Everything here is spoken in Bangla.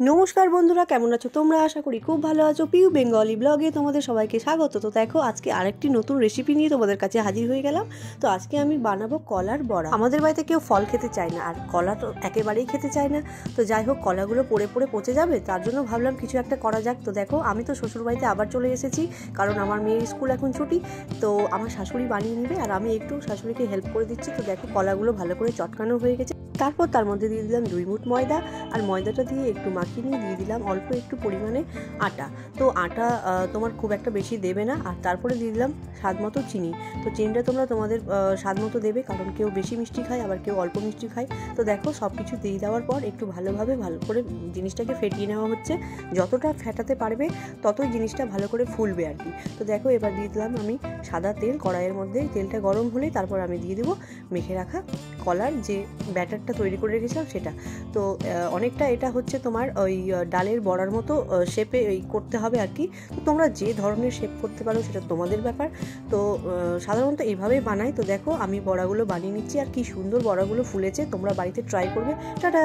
নমস্কার বন্ধুরা, কেমন আছো তোমরা? আশা করি খুব ভালো আছো। পিউ বেঙ্গলি ব্লগে তোমাদের সবাইকে স্বাগত। তো দেখো, আজকে আরেকটি নতুন রেসিপি নিয়ে তোমাদের কাছে হাজির হয়ে গেলাম। তো আজকে আমি বানাবো কলার বড়া। আমাদের বাড়িতে কেউ ফল খেতে চায় না, আর কলা তো একেবারেই খেতে চায় না। তো যাই হোক, কলাগুলো পড়ে পড়ে পচে যাবে, তার জন্য ভাবলাম কিছু একটা করা যাক। তো দেখো, আমি তো শ্বশুর বাড়িতে আবার চলে এসেছি, কারণ আমার মেয়ের স্কুল এখন ছুটি। তো আমার শাশুড়ি বানিয়ে নেবে, আর আমি একটু শাশুড়িকে হেল্প করে দিচ্ছি। তো দেখো, কলাগুলো ভালো করে চটকানো হয়ে গেছে। তারপর তার মধ্যে দিয়ে দিলাম 2 মুঠ ময়দা, আর ময়দাটা দিয়ে একটু মাখিয়ে নিয়ে দিয়ে দিলাম অল্প একটু পরিমাণে আটা। তো আটা তোমার খুব একটা বেশি দেবে না। আর তারপরে দিয়ে দিলাম স্বাদ মতো চিনি। তো চিনিটা তোমরা তোমাদের স্বাদ মতো দেবে, কারণ কেউ বেশি মিষ্টি খায়, আবার কেউ অল্প মিষ্টি খায়। তো দেখো, সব কিছু দিয়ে দেওয়ার পর একটু ভালো করে জিনিসটাকে ফেটিয়ে নেওয়া হচ্ছে। যতটা ফেটাতে পারবে ততই জিনিসটা ভালো করে ফুলবে আর কি। তো দেখো, এবার দিয়ে দিলাম আমি সাদা তেল কড়াইয়ের মধ্যে। তেলটা গরম হলে তারপর আমি দিয়ে দেবো মেখে রাখা কলার যে ব্যাটারটা তৈরি করে রেখেছিলাম সেটা। তো অনেকটা এটা হচ্ছে তোমার ওই ডালের বড়ার মতো শেপে করতে হবে আর কি। তো তোমরা যে ধরনের শেপ করতে পারো সেটা তোমাদের ব্যাপার। তো সাধারণত এইভাবেই বানাই। তো দেখো, আমি বড়াগুলো বানিয়ে নিচ্ছি, আর কি সুন্দর বড়াগুলো ফুলেছে। তোমরা বাড়িতে ট্রাই করবে। টাটা।